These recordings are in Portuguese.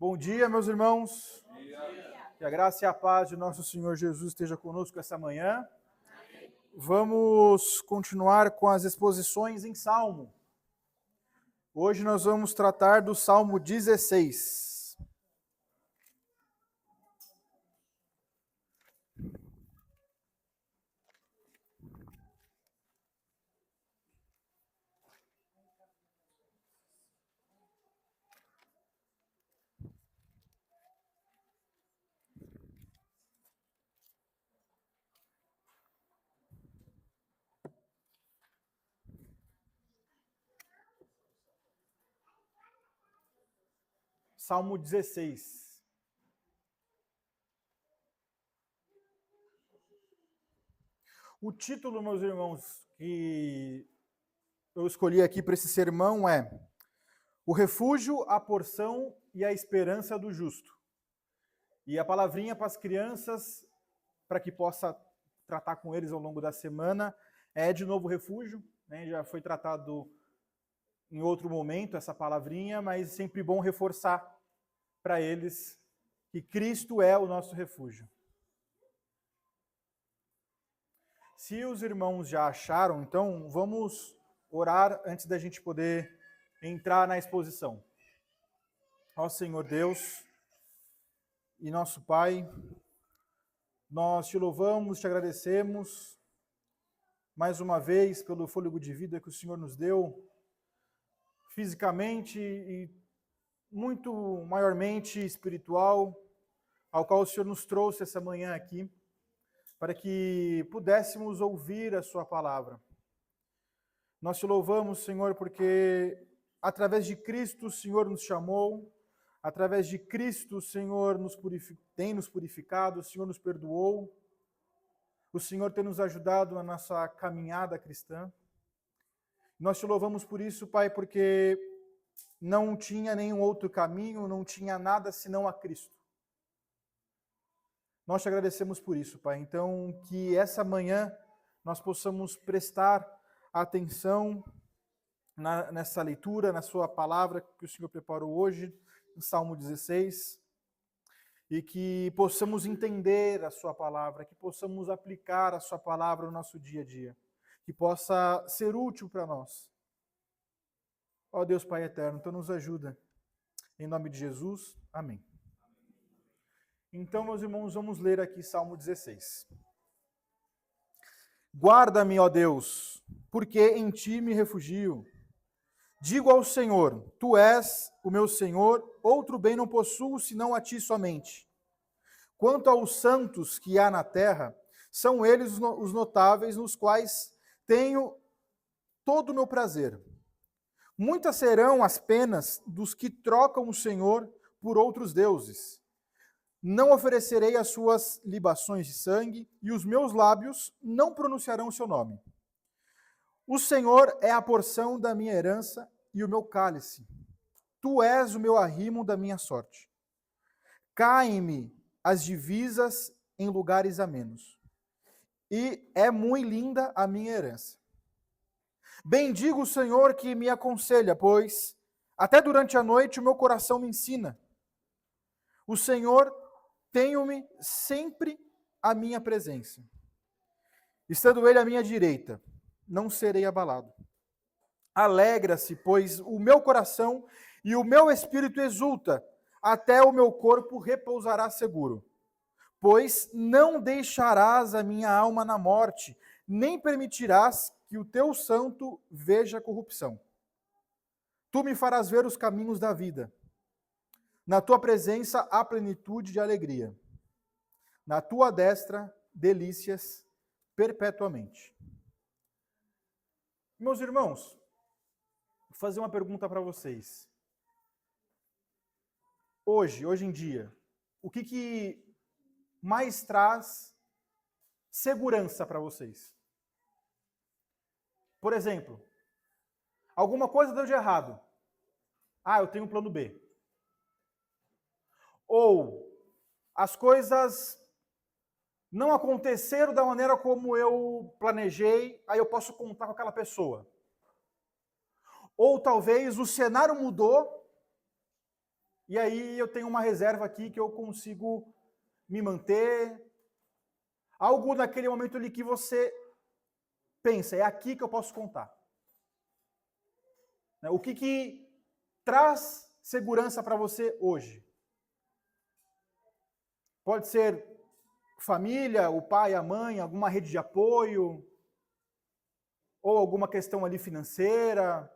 Bom dia, meus irmãos. Que a graça e a paz de nosso Senhor Jesus esteja conosco essa manhã. Vamos continuar com as exposições em Salmo. Hoje nós vamos tratar do Salmo 16. Salmo 16. O título, meus irmãos, que eu escolhi aqui para esse sermão é O Refúgio, a Porção e a Esperança do Justo. E a palavrinha para as crianças, para que possa tratar com eles ao longo da semana, é de novo refúgio, né? Já foi tratado em outro momento essa palavrinha, mas sempre bom reforçar para eles que Cristo é o nosso refúgio. Se os irmãos já acharam, então vamos orar antes da gente poder entrar na exposição. Ó Senhor Deus e nosso Pai, nós te louvamos, te agradecemos mais uma vez pelo fôlego de vida que o Senhor nos deu, fisicamente e muito maiormente espiritual, ao qual o Senhor nos trouxe essa manhã aqui, para que pudéssemos ouvir a sua palavra. Nós te louvamos, Senhor, porque através de Cristo o Senhor nos chamou, através de Cristo o Senhor tem nos purificado, o Senhor nos perdoou, o Senhor tem nos ajudado na nossa caminhada cristã. Nós te louvamos por isso, Pai, porque não tinha nenhum outro caminho, não tinha nada senão a Cristo. Nós te agradecemos por isso, Pai. Então, que essa manhã nós possamos prestar atenção nessa leitura, na sua palavra que o Senhor preparou hoje, no Salmo 16, e que possamos entender a sua palavra, que possamos aplicar a sua palavra no nosso dia a dia, que possa ser útil para nós. Ó Deus Pai eterno, então nos ajuda. Em nome de Jesus, amém. Então, meus irmãos, vamos ler aqui Salmo 16. Guarda-me, ó Deus, porque em ti me refugio. Digo ao Senhor, tu és o meu Senhor, outro bem não possuo, senão a ti somente. Quanto aos santos que há na terra, são eles os notáveis, nos quais tenho todo o meu prazer. Muitas serão as penas dos que trocam o Senhor por outros deuses. Não oferecerei as suas libações de sangue, e os meus lábios não pronunciarão o seu nome. O Senhor é a porção da minha herança e o meu cálice. Tu és o meu arrimo da minha sorte. Caem-me as divisas em lugares amenos, e é muito linda a minha herança. Bendigo o Senhor que me aconselha, pois até durante a noite o meu coração me ensina. O Senhor tenho-me sempre à minha presença. Estando ele à minha direita, não serei abalado. Alegra-se, pois o meu coração e o meu espírito exulta, até o meu corpo repousará seguro. Pois não deixarás a minha alma na morte, nem permitirás que o teu santo veja a corrupção. Tu me farás ver os caminhos da vida. Na tua presença há plenitude de alegria. Na tua destra, delícias perpetuamente. Meus irmãos, vou fazer uma pergunta para vocês. Hoje em dia, o que mais traz segurança para vocês? Por exemplo, alguma coisa deu de errado. Eu tenho um plano B. Ou as coisas não aconteceram da maneira como eu planejei, aí eu posso contar com aquela pessoa. Ou talvez o cenário mudou e aí eu tenho uma reserva aqui que eu consigo me manter. Algo naquele momento ali que você pensa, é aqui que eu posso contar. O que traz segurança para você hoje? Pode ser família, o pai, a mãe, alguma rede de apoio, ou alguma questão ali financeira,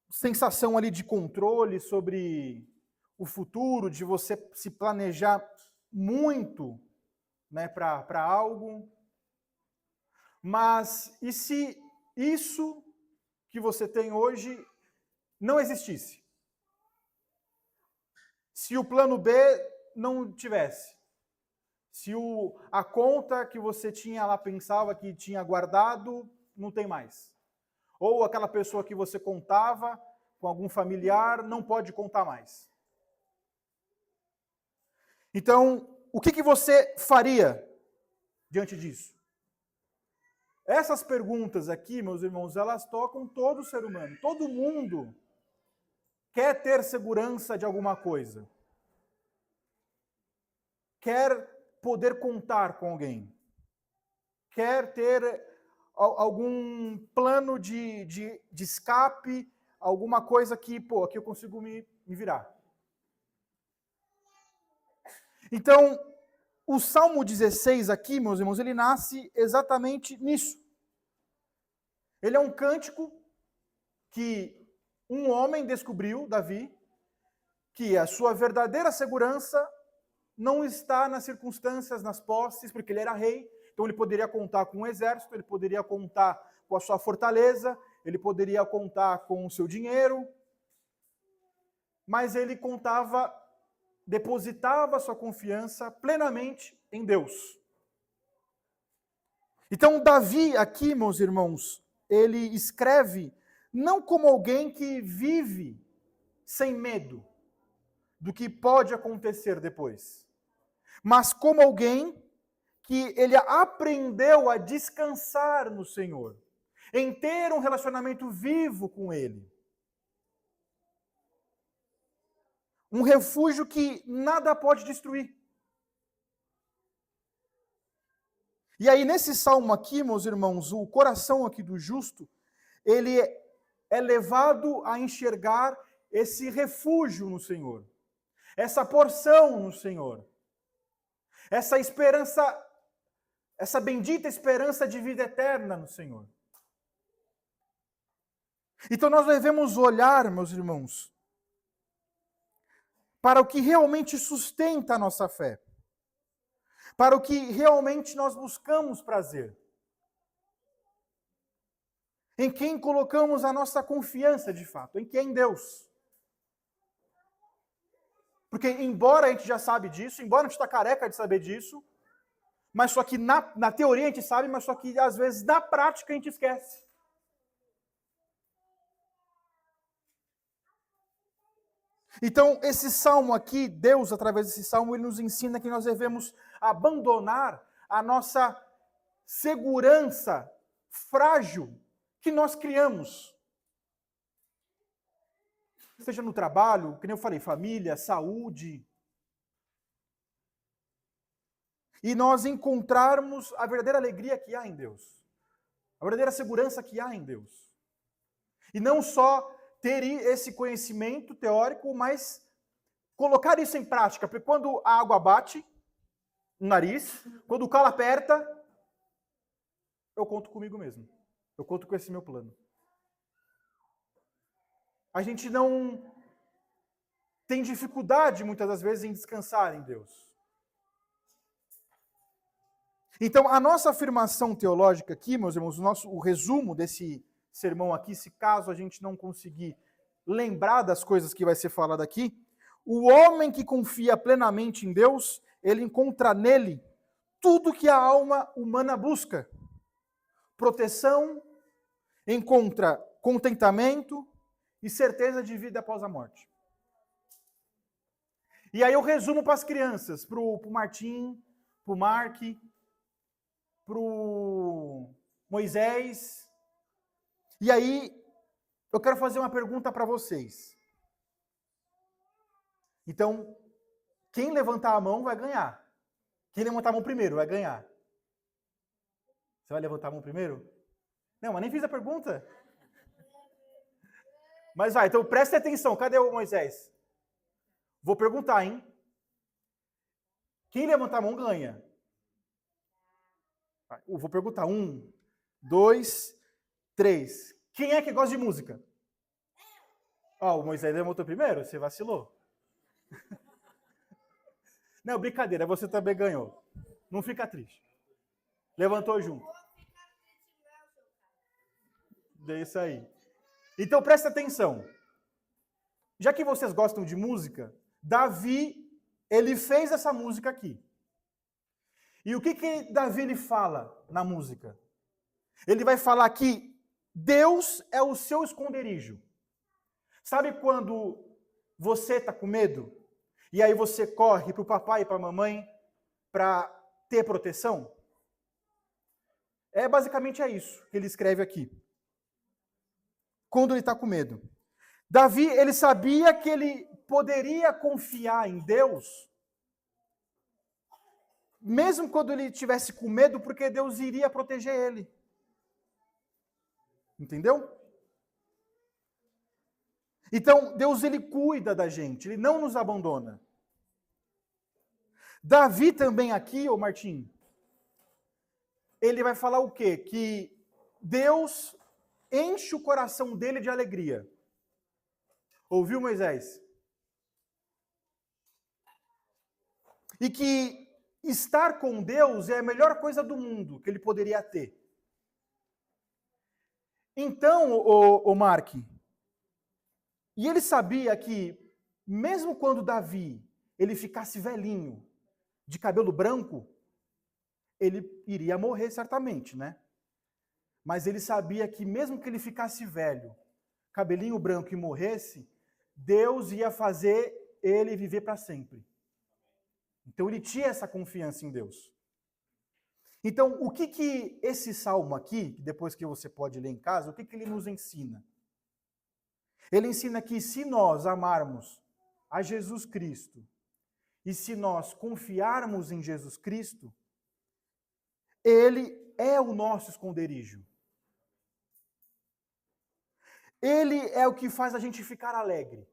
sensação ali de controle sobre o futuro, de você se planejar muito, né, para algo. Mas e se isso que você tem hoje não existisse? Se o plano B não tivesse? Se a conta que você tinha lá, pensava que tinha guardado, não tem mais? Ou aquela pessoa que você contava com algum familiar não pode contar mais? Então, o que você faria diante disso? Essas perguntas aqui, meus irmãos, elas tocam todo ser humano. Todo mundo quer ter segurança de alguma coisa. Quer poder contar com alguém. Quer ter algum plano de escape, alguma coisa que, aqui eu consigo me virar. Então, o Salmo 16 aqui, meus irmãos, ele nasce exatamente nisso. Ele é um cântico que um homem descobriu, Davi, que a sua verdadeira segurança não está nas circunstâncias, nas posses, porque ele era rei, então ele poderia contar com um exército, ele poderia contar com a sua fortaleza, ele poderia contar com o seu dinheiro, mas ele depositava sua confiança plenamente em Deus. Então Davi aqui, meus irmãos, ele escreve não como alguém que vive sem medo do que pode acontecer depois, mas como alguém que ele aprendeu a descansar no Senhor, em ter um relacionamento vivo com Ele. Um refúgio que nada pode destruir. E aí, nesse salmo aqui, meus irmãos, o coração aqui do justo, ele é levado a enxergar esse refúgio no Senhor, essa porção no Senhor, essa esperança, essa bendita esperança de vida eterna no Senhor. Então nós devemos olhar, meus irmãos, para o que realmente sustenta a nossa fé, para o que realmente nós buscamos prazer, em quem colocamos a nossa confiança de fato, em quem? Em Deus. Porque embora a gente já sabe disso, embora a gente está careca de saber disso, mas só que na teoria a gente sabe, mas só que às vezes na prática a gente esquece. Então, esse salmo aqui, Deus, através desse salmo, ele nos ensina que nós devemos abandonar a nossa segurança frágil que nós criamos. Seja no trabalho, que nem eu falei, família, saúde. E nós encontrarmos a verdadeira alegria que há em Deus. A verdadeira segurança que há em Deus. E não só ter esse conhecimento teórico, mas colocar isso em prática. Porque quando a água bate no nariz, quando o calo aperta, eu conto comigo mesmo. Eu conto com esse meu plano. A gente não tem dificuldade, muitas das vezes, em descansar em Deus. Então, a nossa afirmação teológica aqui, meus irmãos, o resumo desse sermão aqui, se caso a gente não conseguir lembrar das coisas que vai ser falado aqui, o homem que confia plenamente em Deus, ele encontra nele tudo que a alma humana busca. Proteção, encontra contentamento e certeza de vida após a morte. E aí eu resumo para as crianças, para o Martim, para o Mark, para o Moisés. E aí eu quero fazer uma pergunta para vocês. Então, quem levantar a mão vai ganhar. Quem levantar a mão primeiro vai ganhar. Você vai levantar a mão primeiro? Não, mas nem fiz a pergunta. Mas vai, então preste atenção. Cadê o Moisés? Vou perguntar, hein? Quem levantar a mão ganha. Vou perguntar. 1, 2, 3. Quem é que gosta de música? Ó, o Moisés levantou primeiro? Você vacilou. Não, brincadeira, você também ganhou. Não fica triste. Levantou junto. É isso aí. Então presta atenção. Já que vocês gostam de música, Davi, ele fez essa música aqui. E o que Davi ele fala na música? Ele vai falar que Deus é o seu esconderijo. Sabe quando você está com medo? E aí você corre para o papai e para a mamãe para ter proteção? Basicamente é isso que ele escreve aqui. Quando ele está com medo. Davi, ele sabia que ele poderia confiar em Deus, mesmo quando ele estivesse com medo, porque Deus iria proteger ele. Entendeu? Então, Deus, ele cuida da gente, ele não nos abandona. Davi também aqui, ô Martim, ele vai falar o quê? Que Deus enche o coração dele de alegria. Ouviu, Moisés? E que estar com Deus é a melhor coisa do mundo que ele poderia ter. Então, o Mark, e ele sabia que, mesmo quando Davi ele ficasse velhinho, de cabelo branco, ele iria morrer certamente, né? Mas ele sabia que mesmo que ele ficasse velho, cabelinho branco e morresse, Deus ia fazer ele viver para sempre. Então ele tinha essa confiança em Deus. Então, o que esse salmo aqui, depois que você pode ler em casa, o que ele nos ensina? Ele ensina que se nós amarmos a Jesus Cristo e se nós confiarmos em Jesus Cristo, Ele é o nosso esconderijo. Ele é o que faz a gente ficar alegre.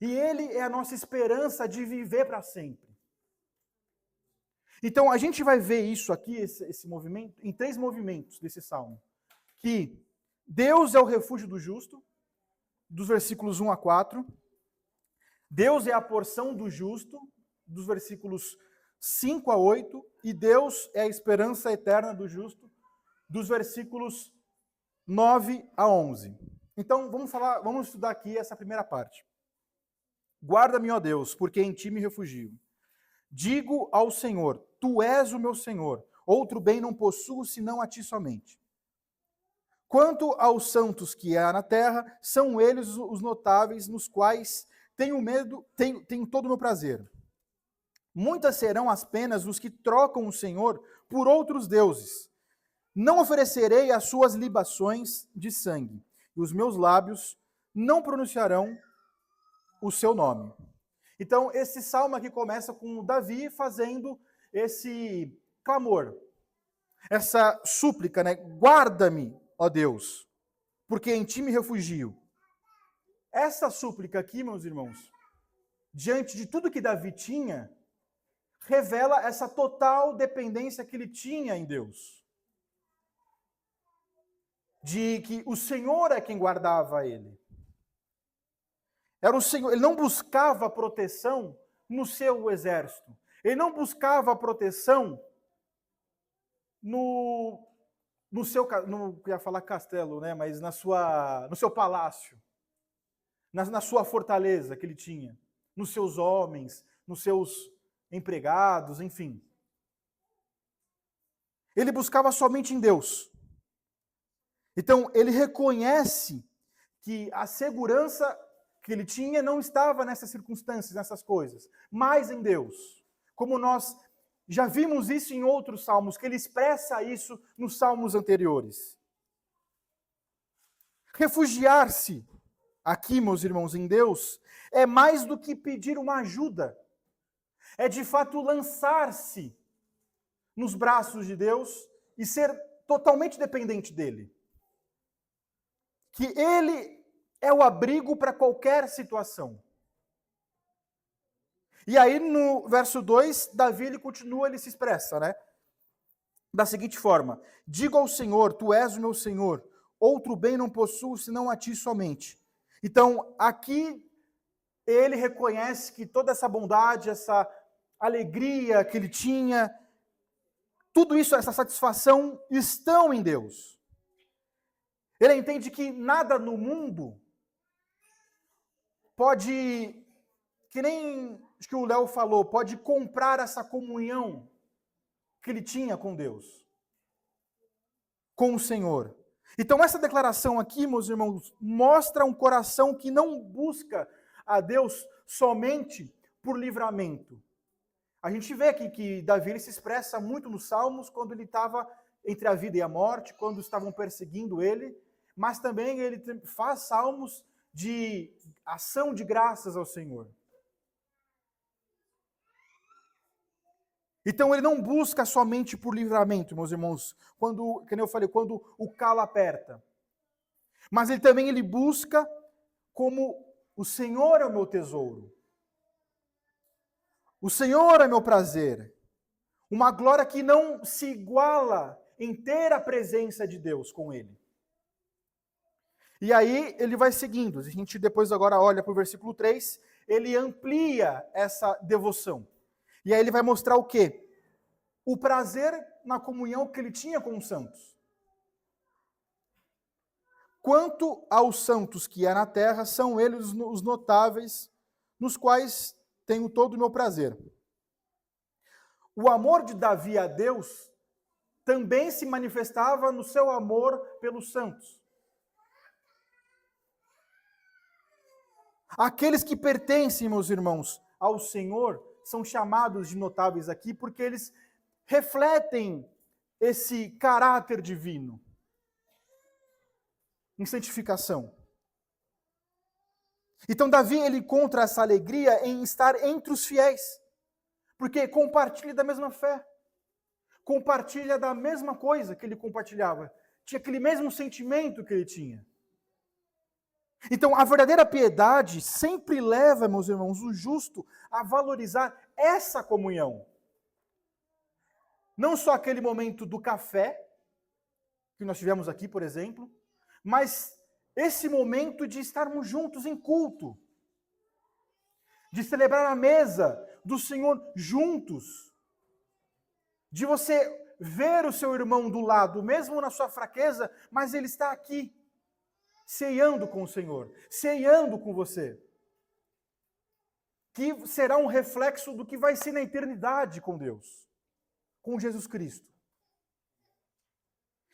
E Ele é a nossa esperança de viver para sempre. Então, a gente vai ver isso aqui, esse movimento, em 3 movimentos desse salmo. Que Deus é o refúgio do justo, dos versículos 1 a 4. Deus é a porção do justo, dos versículos 5 a 8. E Deus é a esperança eterna do justo, dos versículos 9 a 11. Então, vamos estudar aqui essa primeira parte. Guarda-me, ó Deus, porque em ti me refugio. Digo ao Senhor, tu és o meu Senhor, outro bem não possuo senão a ti somente. Quanto aos santos que há na terra, são eles os notáveis, nos quais tenho medo, tenho todo o meu prazer. Muitas serão as penas dos que trocam o Senhor por outros deuses. Não oferecerei as suas libações de sangue, e os meus lábios não pronunciarão o seu nome. Então, esse salmo aqui começa com Davi fazendo esse clamor, essa súplica, né? Guarda-me, ó Deus, porque em ti me refugio. Essa súplica aqui, meus irmãos, diante de tudo que Davi tinha, revela essa total dependência que ele tinha em Deus. De que o Senhor é quem guardava ele. Era o Senhor, ele não buscava proteção no seu exército. Ele não buscava proteção no seu, não ia falar castelo, né, mas no seu palácio, na sua fortaleza que ele tinha, nos seus homens, nos seus empregados, enfim. Ele buscava somente em Deus. Então, ele reconhece que a segurança que ele tinha não estava nessas circunstâncias, nessas coisas, mas em Deus. Como nós já vimos isso em outros salmos, que ele expressa isso nos salmos anteriores. Refugiar-se aqui, meus irmãos, em Deus, é mais do que pedir uma ajuda. É de fato lançar-se nos braços de Deus e ser totalmente dependente dele. Que ele é o abrigo para qualquer situação. E aí no verso 2, Davi ele continua, ele se expressa, né? Da seguinte forma: digo ao Senhor, tu és o meu Senhor, outro bem não possuo senão a ti somente. Então, aqui ele reconhece que toda essa bondade, essa alegria que ele tinha, tudo isso, essa satisfação, estão em Deus. Ele entende que nada no mundo pode, que nem acho que o Léo falou, pode comprar essa comunhão que ele tinha com Deus, com o Senhor. Então essa declaração aqui, meus irmãos, mostra um coração que não busca a Deus somente por livramento. A gente vê aqui que Davi ele se expressa muito nos Salmos quando ele estava entre a vida e a morte, quando estavam perseguindo ele, mas também ele faz salmos de ação de graças ao Senhor. Então ele não busca somente por livramento, meus irmãos, quando, como eu falei, quando o calo aperta. Mas ele também busca como o Senhor é o meu tesouro. O Senhor é meu prazer. Uma glória que não se iguala em ter a presença de Deus com ele. E aí ele vai seguindo. A gente depois agora olha para o versículo 3, ele amplia essa devoção. E aí ele vai mostrar o quê? O prazer na comunhão que ele tinha com os santos. Quanto aos santos que há na terra, são eles os notáveis, nos quais tenho todo o meu prazer. O amor de Davi a Deus também se manifestava no seu amor pelos santos. Aqueles que pertencem, meus irmãos, ao Senhor, são chamados de notáveis aqui porque eles refletem esse caráter divino em santificação. Então Davi ele encontra essa alegria em estar entre os fiéis, porque compartilha da mesma fé, compartilha da mesma coisa que ele compartilhava, tinha aquele mesmo sentimento que ele tinha. Então, a verdadeira piedade sempre leva, meus irmãos, o justo a valorizar essa comunhão. Não só aquele momento do café, que nós tivemos aqui, por exemplo, mas esse momento de estarmos juntos em culto, de celebrar a mesa do Senhor juntos, de você ver o seu irmão do lado, mesmo na sua fraqueza, mas ele está aqui, ceando com o Senhor, ceando com você, que será um reflexo do que vai ser na eternidade com Deus, com Jesus Cristo.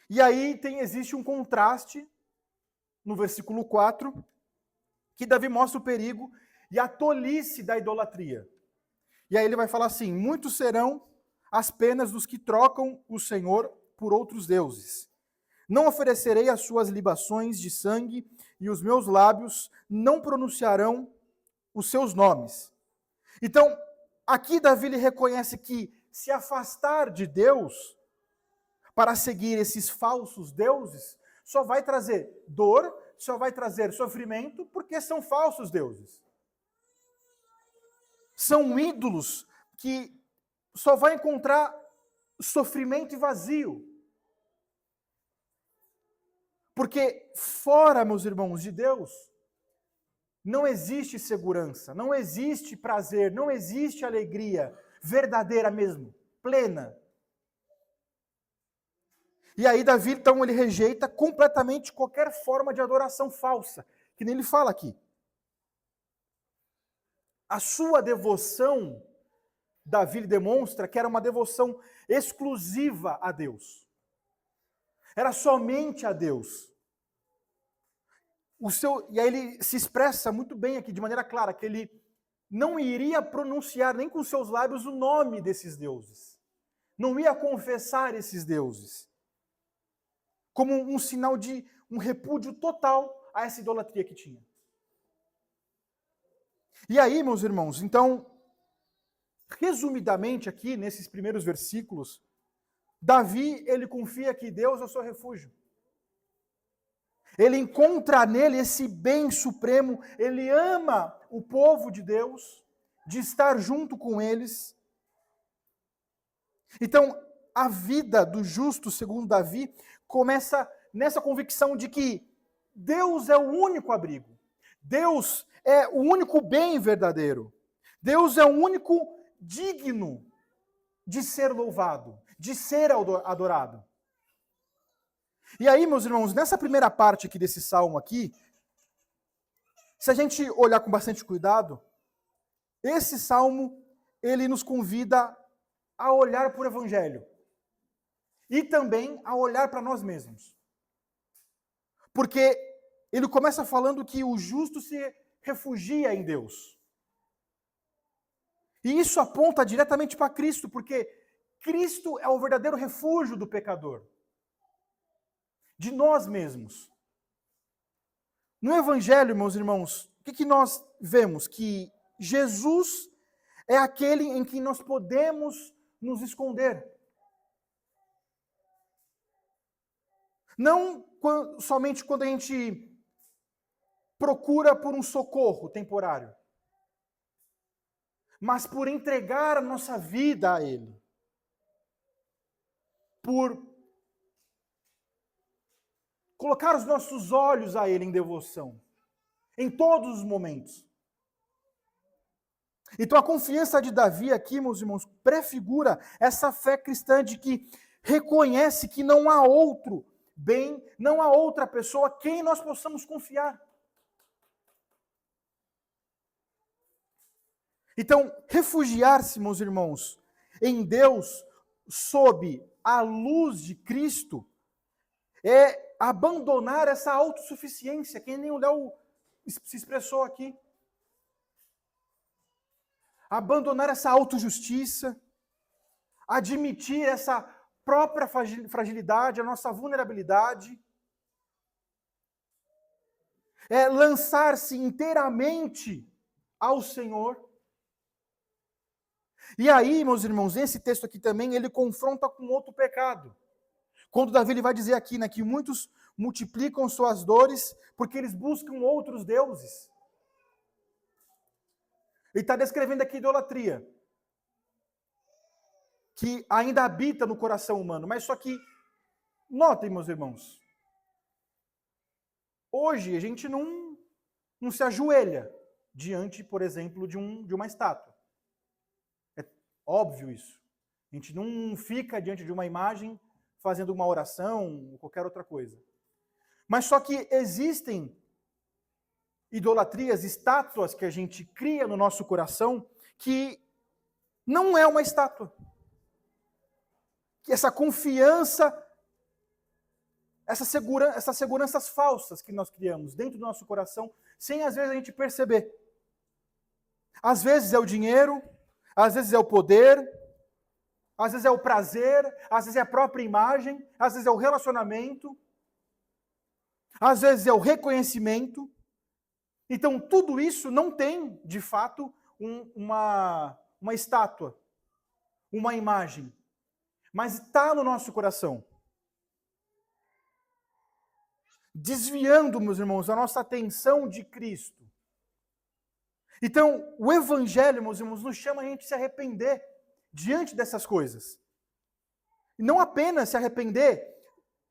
E aí existe um contraste no versículo 4, que Davi mostra o perigo e a tolice da idolatria. E aí ele vai falar assim: muitos serão as penas dos que trocam o Senhor por outros deuses. Não oferecerei as suas libações de sangue, e os meus lábios não pronunciarão os seus nomes. Então, aqui Davi ele reconhece que se afastar de Deus para seguir esses falsos deuses só vai trazer dor, só vai trazer sofrimento, porque são falsos deuses. São ídolos que só vai encontrar sofrimento e vazio. Porque fora, meus irmãos, de Deus, não existe segurança, não existe prazer, não existe alegria verdadeira mesmo, plena. E aí Davi, então, ele rejeita completamente qualquer forma de adoração falsa, que nem ele fala aqui. A sua devoção, Davi demonstra que era uma devoção exclusiva a Deus. Era somente a Deus. E aí ele se expressa muito bem aqui, de maneira clara, que ele não iria pronunciar nem com seus lábios o nome desses deuses. Não ia confessar esses deuses. Como um sinal de um repúdio total a essa idolatria que tinha. E aí, meus irmãos, então, resumidamente aqui, nesses primeiros versículos, Davi, ele confia que Deus é o seu refúgio. Ele encontra nele esse bem supremo, ele ama o povo de Deus, de estar junto com eles. Então, a vida do justo, segundo Davi, começa nessa convicção de que Deus é o único abrigo. Deus é o único bem verdadeiro. Deus é o único digno de ser louvado, de ser adorado. E aí, meus irmãos, nessa primeira parte aqui desse salmo aqui, se a gente olhar com bastante cuidado, esse salmo, ele nos convida a olhar para o Evangelho e também a olhar para nós mesmos. Porque ele começa falando que o justo se refugia em Deus. E isso aponta diretamente para Cristo, porque Cristo é o verdadeiro refúgio do pecador, de nós mesmos. No Evangelho, meus irmãos, o que nós vemos? Que Jesus é aquele em que nós podemos nos esconder. Não somente quando a gente procura por um socorro temporário, mas por entregar a nossa vida a Ele. Por colocar os nossos olhos a Ele em devoção, em todos os momentos. Então a confiança de Davi aqui, meus irmãos, prefigura essa fé cristã de que reconhece que não há outro bem, não há outra pessoa a quem nós possamos confiar. Então, refugiar-se, meus irmãos, em Deus, sob a luz de Cristo, é abandonar essa autossuficiência, que nem o Léo se expressou aqui. Abandonar essa autojustiça, admitir essa própria fragilidade, a nossa vulnerabilidade, é lançar-se inteiramente ao Senhor. E aí, meus irmãos, esse texto aqui também, ele confronta com outro pecado. Quando Davi ele vai dizer aqui, né, que muitos multiplicam suas dores porque eles buscam outros deuses. Ele está descrevendo aqui idolatria, que ainda habita no coração humano. Mas só que, notem, meus irmãos, hoje a gente não se ajoelha diante, por exemplo, de uma estátua. É óbvio isso. A gente não fica diante de uma imagem fazendo uma oração ou qualquer outra coisa. Mas só que existem idolatrias, estátuas que a gente cria no nosso coração que não é uma estátua. Que essa confiança, essas seguranças falsas que nós criamos dentro do nosso coração, sem às vezes a gente perceber. Às vezes é o dinheiro, às vezes é o poder, às vezes é o prazer, às vezes é a própria imagem, às vezes é o relacionamento, às vezes é o reconhecimento. Então, tudo isso não tem, de fato, uma estátua, uma imagem, mas está no nosso coração. Desviando, meus irmãos, a nossa atenção de Cristo. Então, o Evangelho, meus irmãos, nos chama a gente se arrepender diante dessas coisas. E não apenas se arrepender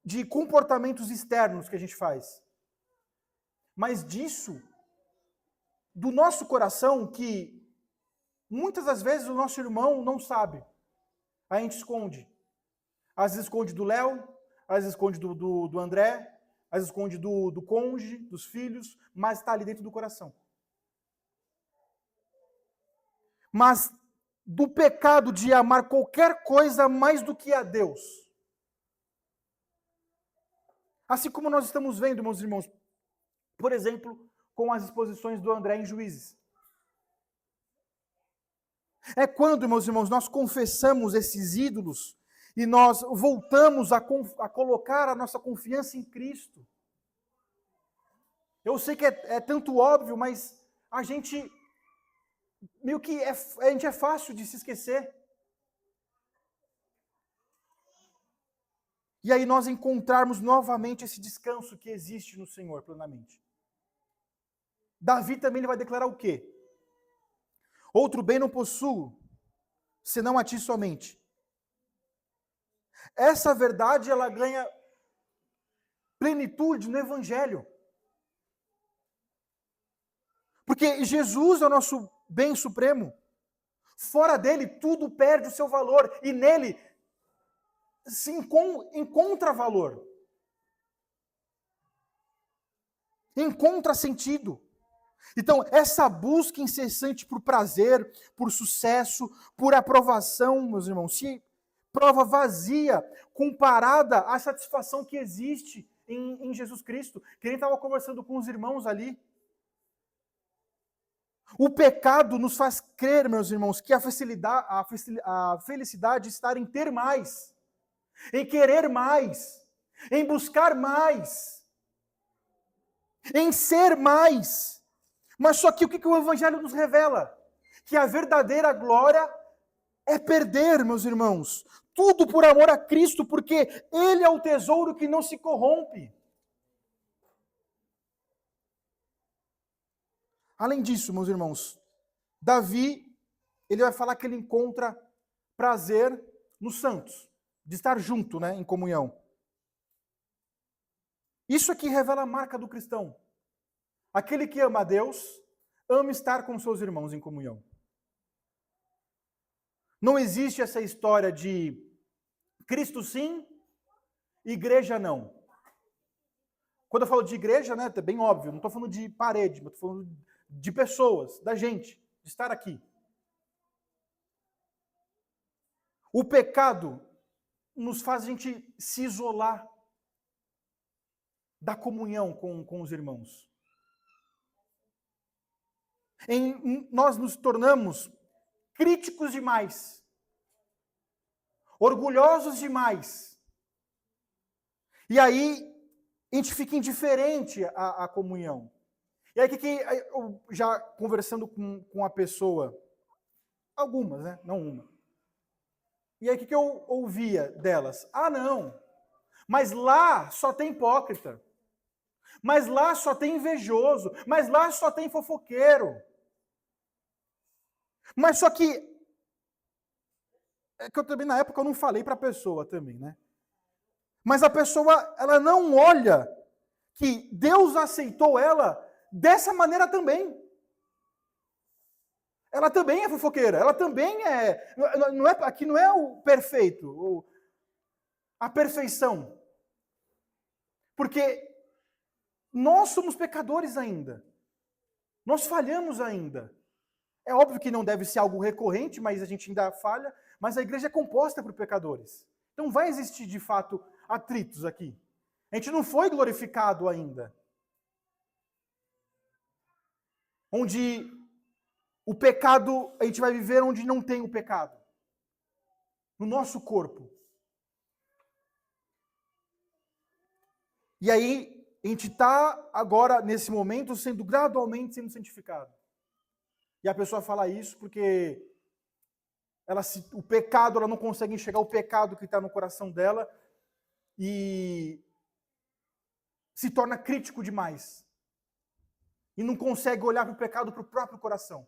de comportamentos externos que a gente faz, mas disso, do nosso coração, que muitas das vezes o nosso irmão não sabe. A gente esconde. Às vezes esconde do Léo, às vezes esconde do André, às vezes esconde do cônjuge, dos filhos, mas está ali dentro do coração. Mas do pecado de amar qualquer coisa mais do que a Deus. Assim como nós estamos vendo, meus irmãos, por exemplo, com as exposições do André em Juízes. É quando, meus irmãos, nós confessamos esses ídolos e nós voltamos a colocar a nossa confiança em Cristo. Eu sei que é tanto óbvio, mas a gente meio que a gente é fácil de se esquecer. E aí nós encontrarmos novamente esse descanso que existe no Senhor plenamente. Davi também ele vai declarar o quê? Outro bem não possuo, senão a ti somente. Essa verdade ela ganha plenitude no Evangelho. Porque Jesus é o nosso bem supremo. Fora dele, tudo perde o seu valor. E nele se encontra valor. Encontra sentido. Então, essa busca incessante por prazer, por sucesso, por aprovação, meus irmãos, se prova vazia comparada à satisfação que existe em Jesus Cristo. Que nem estava conversando com os irmãos ali. O pecado nos faz crer, meus irmãos, que a felicidade está em ter mais, em querer mais, em buscar mais, em ser mais. Mas só que o que o Evangelho nos revela? Que a verdadeira glória é perder, meus irmãos, tudo por amor a Cristo, porque Ele é o tesouro que não se corrompe. Além disso, meus irmãos, Davi, ele vai falar que ele encontra prazer nos santos, de estar junto, né, em comunhão. Isso aqui revela a marca do cristão. Aquele que ama a Deus, ama estar com seus irmãos em comunhão. Não existe essa história de Cristo sim, igreja não. Quando eu falo de igreja, né, é bem óbvio, não estou falando de parede, mas estou falando de pessoas, da gente, de estar aqui. O pecado nos faz a gente se isolar da comunhão com os irmãos. Nós nos tornamos críticos demais, orgulhosos demais. E aí a gente fica indiferente à comunhão. E aí, eu já conversando com a pessoa, algumas, né? Não uma. E aí, o que eu ouvia delas? Ah, não, mas lá só tem hipócrita. Mas lá só tem invejoso. Mas lá só tem fofoqueiro. Mas só que, é que eu também, na época, eu não falei para a pessoa também, né? Mas a pessoa, ela não olha que Deus aceitou ela dessa maneira também. Ela também é fofoqueira, ela também é, aqui não é o perfeito, a perfeição. Porque nós somos pecadores ainda. Nós falhamos ainda. É óbvio que não deve ser algo recorrente, mas a gente ainda falha, mas a igreja é composta por pecadores. Então vai existir, de fato, atritos aqui. A gente não foi glorificado ainda. Onde o pecado, a gente vai viver onde não tem o pecado. No nosso corpo. E aí, a gente está agora, nesse momento, gradualmente sendo santificado. E a pessoa fala isso porque o pecado, ela não consegue enxergar o pecado que está no coração dela e se torna crítico demais. E não consegue olhar para o pecado para o próprio coração.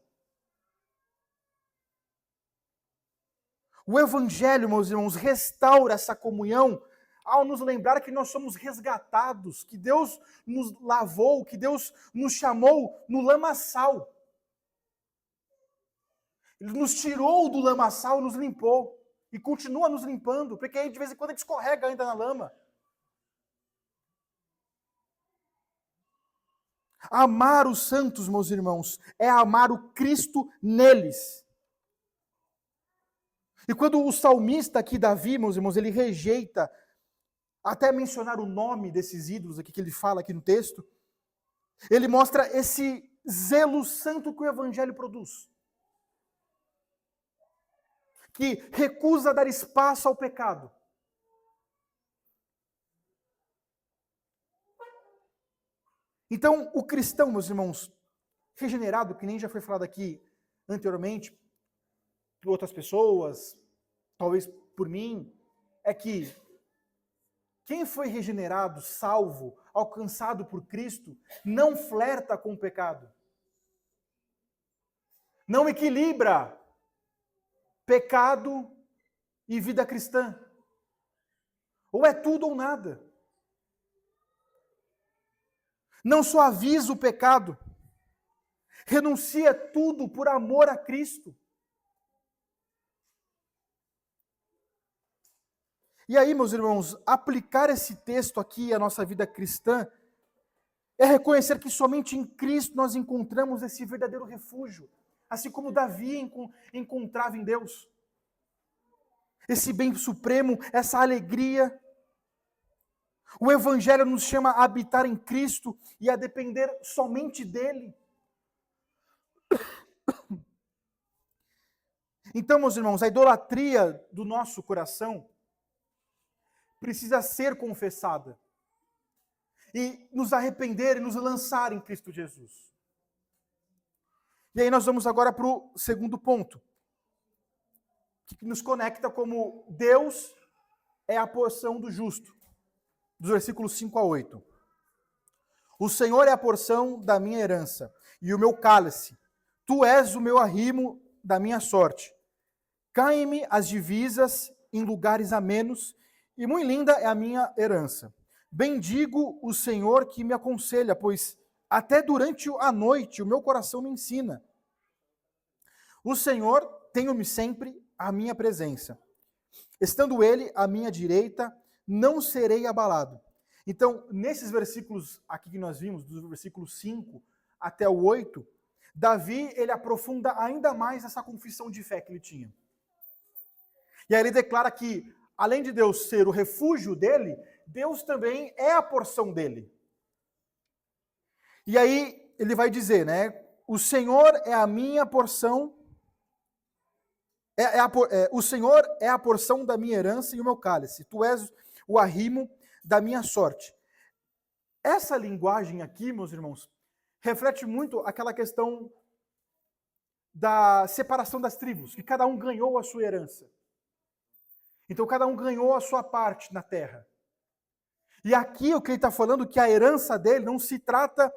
O Evangelho, meus irmãos, restaura essa comunhão ao nos lembrar que nós somos resgatados, que Deus nos lavou, que Deus nos chamou no lamaçal. Ele nos tirou do lamaçal e nos limpou. E continua nos limpando, porque aí de vez em quando a gente escorrega ainda na lama. Amar os santos, meus irmãos, é amar o Cristo neles. E quando o salmista aqui, Davi, meus irmãos, ele rejeita até mencionar o nome desses ídolos aqui que ele fala aqui no texto, ele mostra esse zelo santo que o Evangelho produz. Que recusa dar espaço ao pecado. Então, o cristão, meus irmãos, regenerado, que nem já foi falado aqui anteriormente, por outras pessoas, talvez por mim, é que quem foi regenerado, salvo, alcançado por Cristo, não flerta com o pecado. Não equilibra pecado e vida cristã. Ou é tudo ou nada. Não suaviza o pecado. Renuncia tudo por amor a Cristo. E aí, meus irmãos, aplicar esse texto aqui à nossa vida cristã é reconhecer que somente em Cristo nós encontramos esse verdadeiro refúgio, assim como Davi encontrava em Deus. Esse bem supremo, essa alegria. O Evangelho nos chama a habitar em Cristo e a depender somente dele. Então, meus irmãos, a idolatria do nosso coração precisa ser confessada e nos arrepender e nos lançar em Cristo Jesus. E aí nós vamos agora para o segundo ponto, que nos conecta como Deus é a porção do justo, dos versículos 5 a 8. O Senhor é a porção da minha herança e o meu cálice. Tu és o meu arrimo da minha sorte. Caem-me as divisas em lugares amenos, e muito linda é a minha herança. Bendigo o Senhor que me aconselha, pois até durante a noite o meu coração me ensina. O Senhor tenho-me sempre à minha presença. Estando Ele à minha direita, não serei abalado. Então, nesses versículos aqui que nós vimos, dos versículos 5 até o 8, Davi, ele aprofunda ainda mais essa confissão de fé que ele tinha. E aí ele declara que, além de Deus ser o refúgio dele, Deus também é a porção dele. E aí ele vai dizer, né? O Senhor é a minha porção, o Senhor é a porção da minha herança e o meu cálice. Tu és o arrimo da minha sorte. Essa linguagem aqui, meus irmãos, reflete muito aquela questão da separação das tribos, que cada um ganhou a sua herança. Então, cada um ganhou a sua parte na terra. E aqui o que ele está falando, que a herança dele não se trata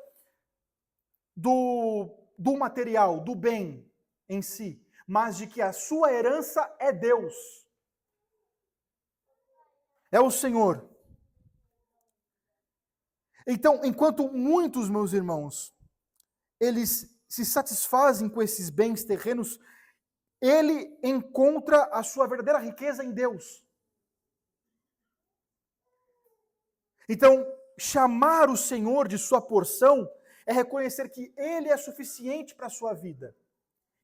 do material, do bem em si, mas de que a sua herança é Deus. É o Senhor. Então, enquanto muitos, meus irmãos, eles se satisfazem com esses bens terrenos, ele encontra a sua verdadeira riqueza em Deus. Então, chamar o Senhor de sua porção é reconhecer que Ele é suficiente para a sua vida,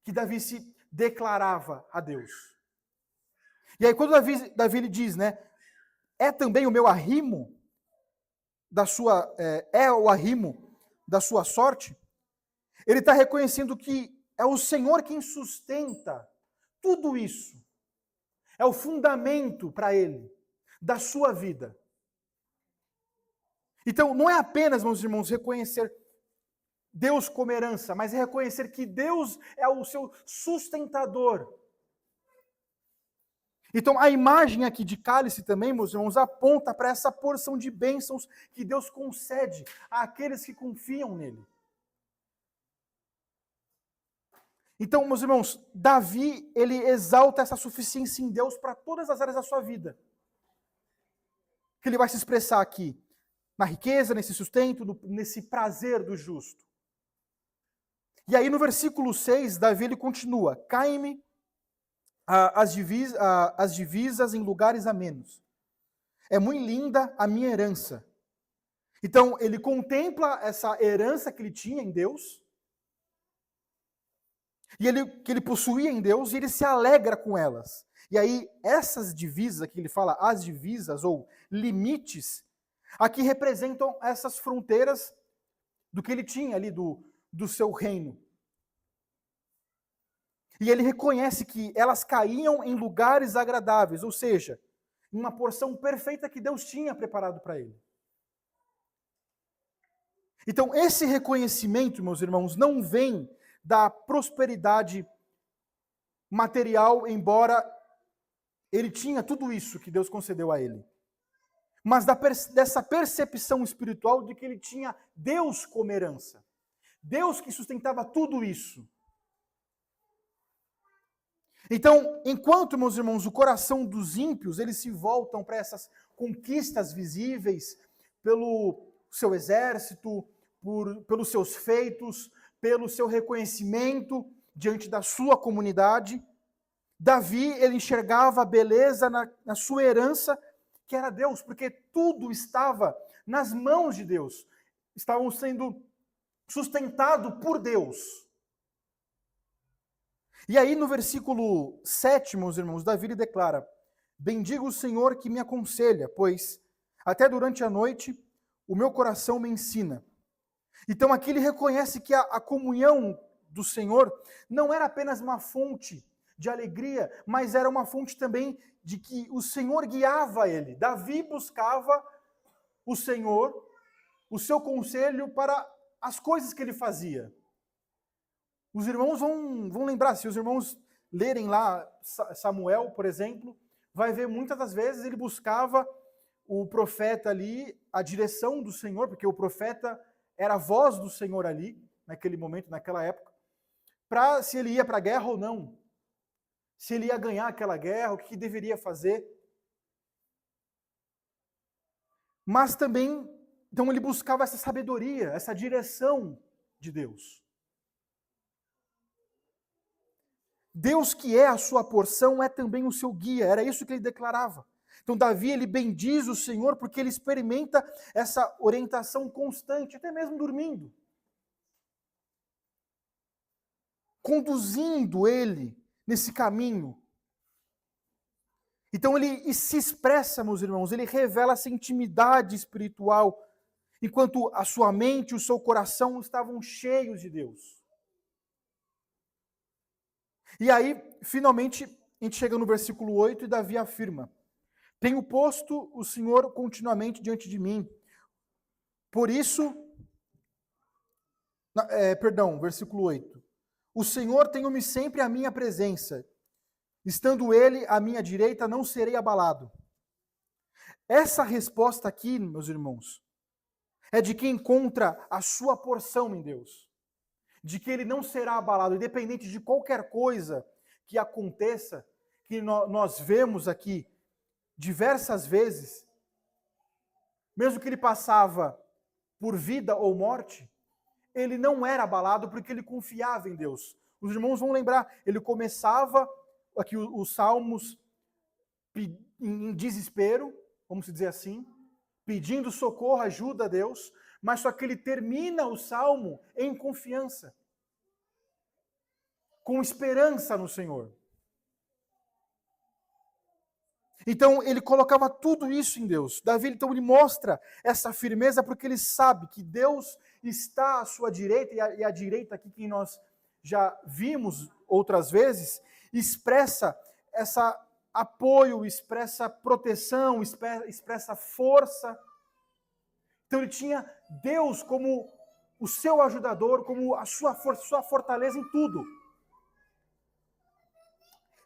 que Davi se declarava a Deus. E aí quando Davi lhe diz, né, é também o meu arrimo da sua, é o arrimo da sua sorte, ele está reconhecendo que é o Senhor quem sustenta tudo isso. É o fundamento para ele, da sua vida. Então, não é apenas, meus irmãos, reconhecer Deus como herança, mas é reconhecer que Deus é o seu sustentador. Então, a imagem aqui de cálice também, meus irmãos, aponta para essa porção de bênçãos que Deus concede àqueles que confiam nele. Então, meus irmãos, Davi, ele exalta essa suficiência em Deus para todas as áreas da sua vida. Que ele vai se expressar aqui, na riqueza, nesse sustento, nesse prazer do justo. E aí no versículo 6, Davi ele continua, caem-me as divisas em lugares amenos. É muito linda a minha herança. Então, ele contempla essa herança que ele tinha em Deus, e que ele possuía em Deus, e ele se alegra com elas. E aí, essas divisas, aqui ele fala as divisas, ou limites, aqui representam essas fronteiras do que ele tinha ali, do seu reino. E ele reconhece que elas caíam em lugares agradáveis, ou seja, em uma porção perfeita que Deus tinha preparado para ele. Então, esse reconhecimento, meus irmãos, não vem da prosperidade material, embora ele tinha tudo isso que Deus concedeu a ele. Mas dessa percepção espiritual de que ele tinha Deus como herança. Deus que sustentava tudo isso. Então, enquanto, meus irmãos, o coração dos ímpios, eles se voltam para essas conquistas visíveis, pelo seu exército, pelos seus feitos, pelo seu reconhecimento diante da sua comunidade, Davi, ele enxergava a beleza na sua herança, que era Deus, porque tudo estava nas mãos de Deus. Estavam sendo sustentados por Deus. E aí no versículo 7, meus irmãos, Davi lhe declara: bendiga o Senhor que me aconselha, pois até durante a noite o meu coração me ensina. Então aqui ele reconhece que a comunhão do Senhor não era apenas uma fonte de alegria, mas era uma fonte também de que o Senhor guiava ele. Davi buscava o Senhor, o seu conselho para as coisas que ele fazia. Os irmãos vão lembrar, se os irmãos lerem lá Samuel, por exemplo, vai ver muitas das vezes ele buscava o profeta ali, a direção do Senhor, porque o profeta era a voz do Senhor ali, naquele momento, naquela época, para se ele ia para a guerra ou não, se ele ia ganhar aquela guerra, o que deveria fazer. Mas também, então ele buscava essa sabedoria, essa direção de Deus. Deus que é a sua porção é também o seu guia, era isso que ele declarava. Então Davi, ele bendiz o Senhor porque ele experimenta essa orientação constante, até mesmo dormindo. Conduzindo ele nesse caminho. Então ele se expressa, meus irmãos, ele revela essa intimidade espiritual, enquanto a sua mente e o seu coração estavam cheios de Deus. E aí, finalmente, a gente chega no versículo 8 e Davi afirma: tenho posto o Senhor continuamente diante de mim. Por isso, versículo 8. O Senhor tem-me sempre à minha presença. Estando ele à minha direita, não serei abalado. Essa resposta aqui, meus irmãos, é de quem encontra a sua porção em Deus. De que ele não será abalado, independente de qualquer coisa que aconteça, que nós vemos aqui diversas vezes, mesmo que ele passava por vida ou morte, ele não era abalado porque ele confiava em Deus. Os irmãos vão lembrar, ele começava aqui os salmos em desespero, vamos dizer assim, pedindo socorro, ajuda a Deus, mas só que ele termina o salmo em confiança, com esperança no Senhor. Então ele colocava tudo isso em Deus. Davi, então, ele mostra essa firmeza porque ele sabe que Deus está à sua direita, e a direita aqui que nós já vimos outras vezes, expressa essa apoio, expressa proteção, expressa força. Então ele tinha Deus como o seu ajudador, como a sua força, sua fortaleza em tudo.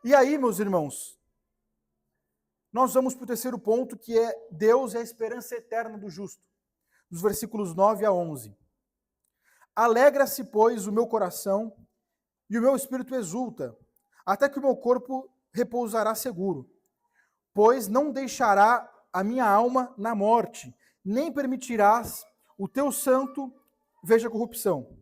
E aí, meus irmãos, nós vamos para o terceiro ponto, que é Deus é a esperança eterna do justo. Dos versículos 9 a 11. Alegra-se, pois, o meu coração e o meu espírito exulta, até que o meu corpo repousará seguro. Pois não deixará a minha alma na morte, nem permitirás o teu santo veja corrupção.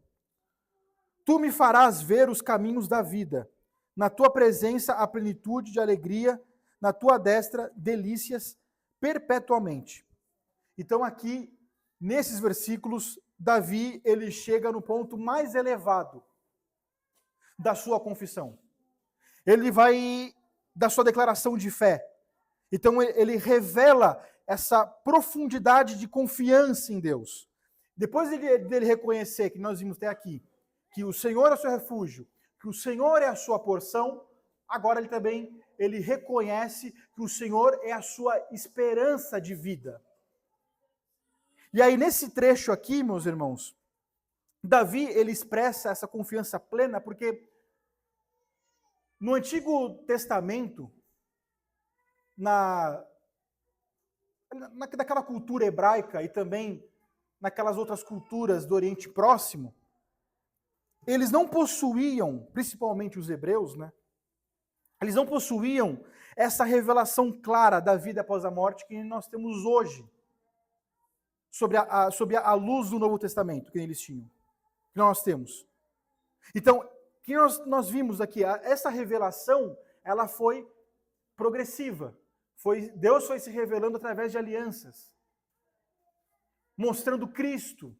Tu me farás ver os caminhos da vida. Na tua presença a plenitude de alegria, na tua destra delícias perpetuamente. Então aqui, nesses versículos, Davi, ele chega no ponto mais elevado da sua confissão. Ele vai da sua declaração de fé. Então ele revela essa profundidade de confiança em Deus. Depois dele reconhecer, que nós vimos até aqui, que o Senhor é o seu refúgio, que o Senhor é a sua porção, agora ele reconhece que o Senhor é a sua esperança de vida. E aí nesse trecho aqui, meus irmãos, Davi, ele expressa essa confiança plena porque No Antigo Testamento, naquela cultura hebraica e também naquelas outras culturas do Oriente Próximo, eles não possuíam, principalmente os hebreus, né? Eles não possuíam essa revelação clara da vida após a morte que nós temos hoje, sob a luz do Novo Testamento que eles tinham, que nós temos. Então, o que nós vimos aqui, essa revelação, ela foi progressiva. Deus foi se revelando através de alianças, mostrando Cristo,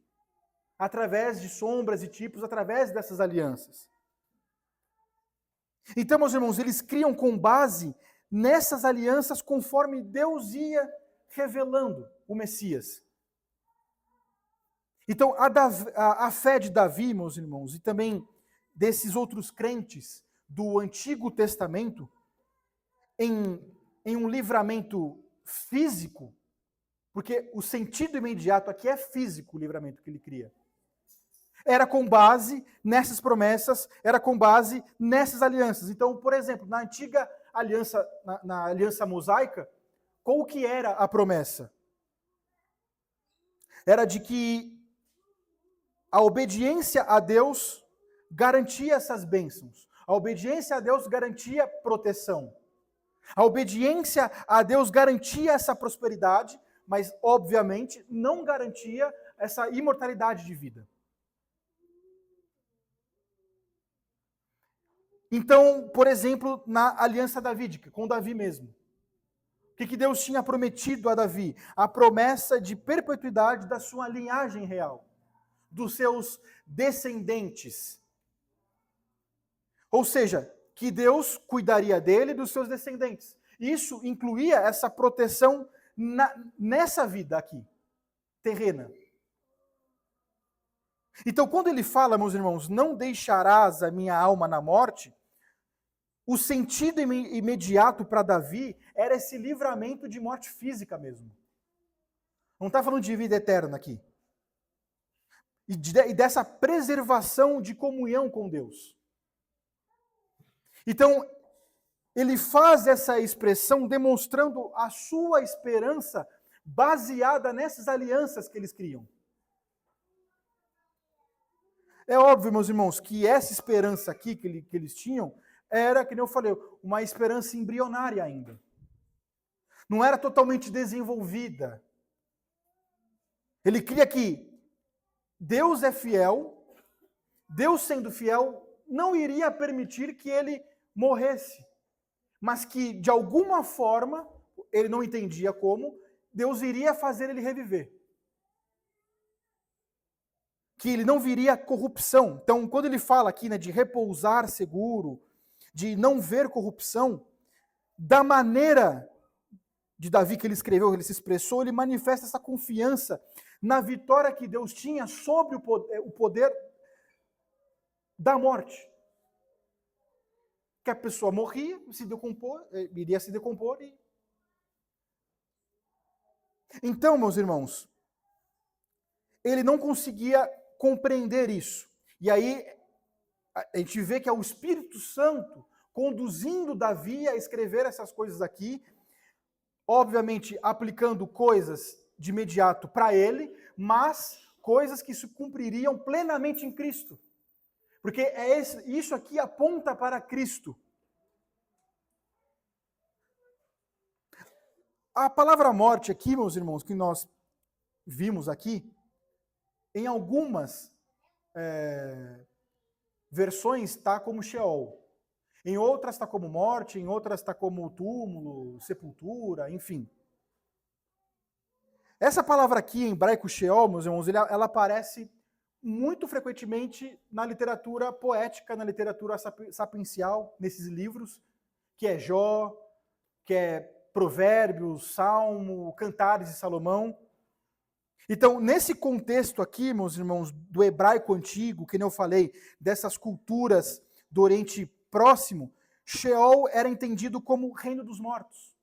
através de sombras e tipos, através dessas alianças. Então, meus irmãos, eles criam com base nessas alianças conforme Deus ia revelando o Messias. Então, a fé de Davi, meus irmãos, e também desses outros crentes do Antigo Testamento, em um livramento físico, porque o sentido imediato aqui é físico, o livramento que ele cria. Era com base nessas promessas, era com base nessas alianças. Então, por exemplo, na antiga aliança, na aliança mosaica, qual que era a promessa? Era de que a obediência a Deus garantia essas bênçãos. A obediência a Deus garantia proteção. A obediência a Deus garantia essa prosperidade, mas, obviamente, não garantia essa imortalidade de vida. Então, por exemplo, na aliança davídica, com Davi mesmo. O que Deus tinha prometido a Davi? A promessa de perpetuidade da sua linhagem real, dos seus descendentes. Ou seja, que Deus cuidaria dele e dos seus descendentes. Isso incluía essa proteção nessa vida aqui, terrena. Então, quando ele fala, meus irmãos, não deixarás a minha alma na morte, o sentido imediato para Davi era esse livramento de morte física mesmo. Não está falando de vida eterna aqui. E dessa preservação de comunhão com Deus. Então, ele faz essa expressão demonstrando a sua esperança baseada nessas alianças que eles criam. É óbvio, meus irmãos, que essa esperança aqui que eles tinham era, que nem eu falei, uma esperança embrionária ainda. Não era totalmente desenvolvida. Ele cria que Deus é fiel, Deus sendo fiel, não iria permitir que ele morresse, mas que, de alguma forma, ele não entendia como, Deus iria fazer ele reviver. Que ele não viria corrupção. Então, quando ele fala aqui, né, de repousar seguro, de não ver corrupção, da maneira de Davi que ele escreveu, que ele se expressou, ele manifesta essa confiança na vitória que Deus tinha sobre o poder da morte. Que a pessoa morria, iria se decompor. Então, meus irmãos, ele não conseguia compreender isso. E aí, a gente vê que é o Espírito Santo conduzindo Davi a escrever essas coisas aqui, obviamente aplicando coisas de imediato para ele, mas coisas que se cumpririam plenamente em Cristo. Porque isso aqui aponta para Cristo. A palavra morte aqui, meus irmãos, que nós vimos aqui, em algumas versões está como Sheol. Em outras está como morte, em outras está como túmulo, sepultura, enfim. Essa palavra aqui em hebraico, Sheol, meus irmãos, ela aparece muito frequentemente na literatura poética, na literatura sapiencial, nesses livros, que é Jó, que é Provérbios, Salmo, Cantares de Salomão. Então, nesse contexto aqui, meus irmãos, do hebraico antigo, que nem eu falei, dessas culturas do Oriente Próximo, Sheol era entendido como o reino dos mortos.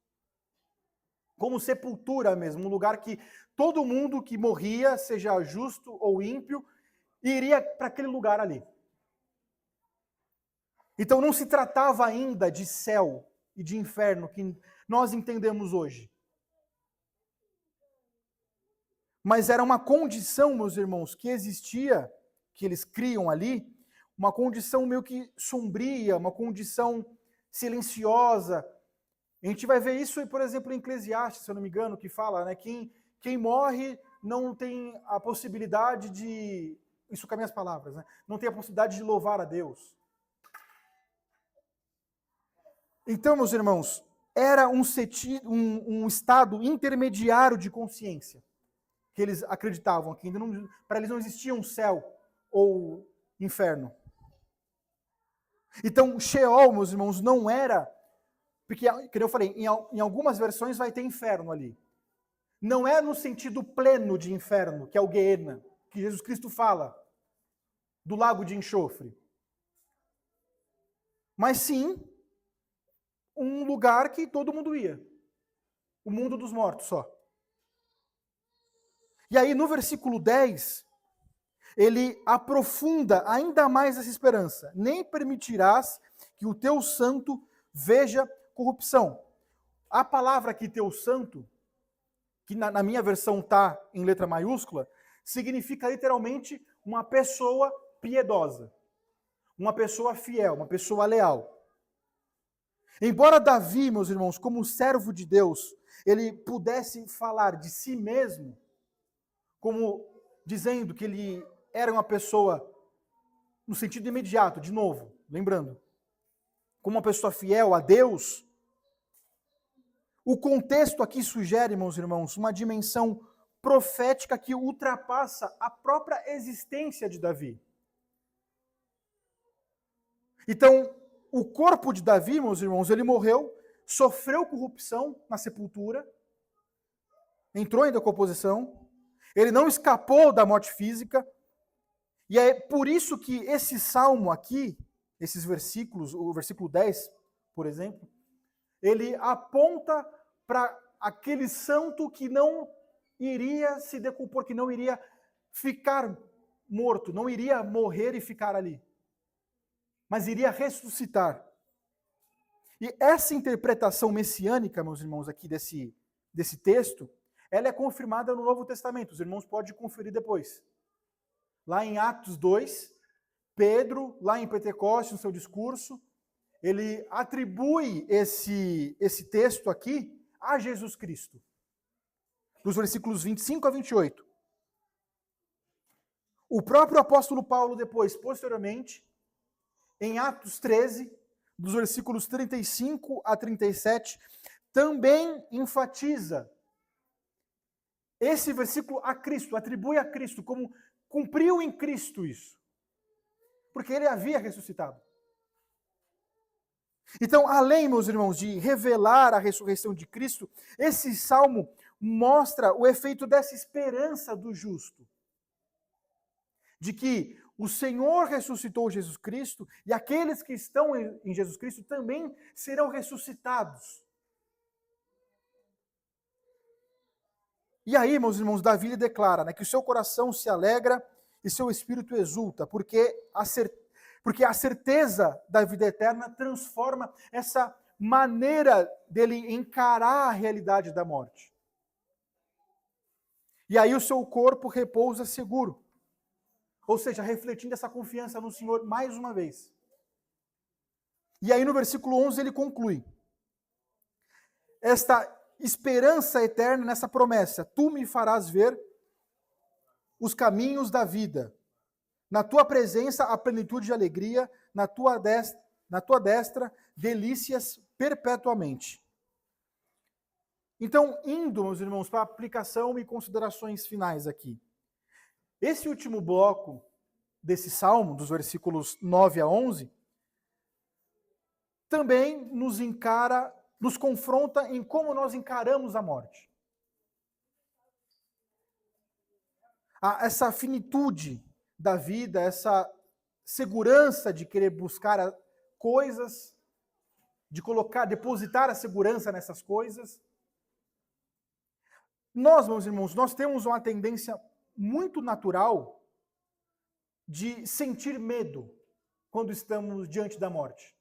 Como sepultura mesmo, um lugar que todo mundo que morria, seja justo ou ímpio, iria para aquele lugar ali. Então não se tratava ainda de céu e de inferno que nós entendemos hoje. Mas era uma condição, meus irmãos, que existia, que eles criam ali, uma condição meio que sombria, uma condição silenciosa. A gente vai ver isso, por exemplo, em Eclesiastes, se eu não me engano, que fala, né, quem morre não tem a possibilidade de, isso com as minhas palavras, né, não tem a possibilidade de louvar a Deus. Então, meus irmãos, era um estado intermediário de consciência que eles acreditavam, que ainda não, para eles não existia um céu ou inferno. Então, Sheol, meus irmãos, não era, porque, como eu falei, em algumas versões vai ter inferno ali. Não é no sentido pleno de inferno, que é o Gehenna, que Jesus Cristo fala, do lago de enxofre. Mas sim, um lugar que todo mundo ia. O mundo dos mortos só. E aí, no versículo 10, ele aprofunda ainda mais essa esperança. Nem permitirás que o teu santo veja corrupção. A palavra aqui, teu santo, que na minha versão está em letra maiúscula, significa literalmente uma pessoa piedosa, uma pessoa fiel, uma pessoa leal. Embora Davi, meus irmãos, como servo de Deus, ele pudesse falar de si mesmo, como dizendo que ele era uma pessoa, no sentido imediato, de novo, lembrando, como uma pessoa fiel a Deus, o contexto aqui sugere, meus irmãos, uma dimensão profética que ultrapassa a própria existência de Davi. Então, o corpo de Davi, meus irmãos, ele morreu, sofreu corrupção na sepultura, entrou em decomposição, ele não escapou da morte física, e é por isso que esse salmo aqui, esses versículos, o versículo 10, por exemplo, ele aponta para aquele santo que não iria se decompor, que não iria ficar morto, não iria morrer e ficar ali, mas iria ressuscitar. E essa interpretação messiânica, meus irmãos, aqui desse texto, ela é confirmada no Novo Testamento. Os irmãos podem conferir depois. Lá em Atos 2, Pedro, lá em Pentecostes, no seu discurso, ele atribui esse texto aqui a Jesus Cristo. Dos versículos 25 a 28. O próprio apóstolo Paulo depois, posteriormente, em Atos 13, dos versículos 35 a 37, também enfatiza esse versículo a Cristo, atribui a Cristo, como cumpriu em Cristo isso. Porque ele havia ressuscitado. Então, além, meus irmãos, de revelar a ressurreição de Cristo, esse salmo mostra o efeito dessa esperança do justo. De que o Senhor ressuscitou Jesus Cristo e aqueles que estão em Jesus Cristo também serão ressuscitados. E aí, meus irmãos, Davi declara, né, que o seu coração se alegra e seu espírito exulta, porque a certeza da vida eterna transforma essa maneira dele encarar a realidade da morte. E aí o seu corpo repousa seguro. Ou seja, refletindo essa confiança no Senhor mais uma vez. E aí no versículo 11 ele conclui. Esta esperança eterna nessa promessa. Tu me farás ver os caminhos da vida. Na tua presença, a plenitude de alegria. Na tua destra, delícias perpetuamente. Então, indo, meus irmãos, para a aplicação e considerações finais aqui. Esse último bloco desse salmo, dos versículos 9 a 11, também nos confronta em como nós encaramos a morte. Essa finitude da vida, essa segurança de querer buscar coisas, de depositar a segurança nessas coisas. Nós, meus irmãos, nós temos uma tendência muito natural de sentir medo quando estamos diante da morte?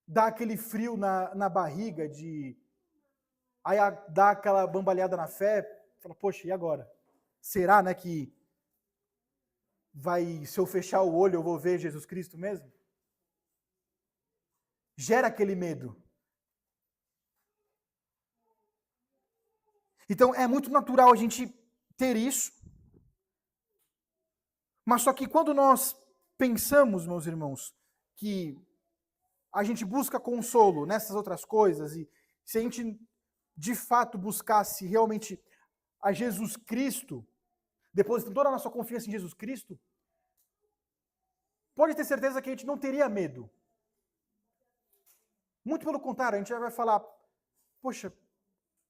Dá aquele frio na barriga aí dá aquela bambalhada na fé, fala, poxa, e agora? Será, né, que se eu fechar o olho, eu vou ver Jesus Cristo mesmo? Gera aquele medo. Então, é muito natural a gente ter isso. Mas só que quando nós pensamos, meus irmãos, que a gente busca consolo nessas outras coisas, e se a gente de fato buscasse realmente a Jesus Cristo, depositando toda a nossa confiança em Jesus Cristo, pode ter certeza que a gente não teria medo. Muito pelo contrário, a gente já vai falar, poxa,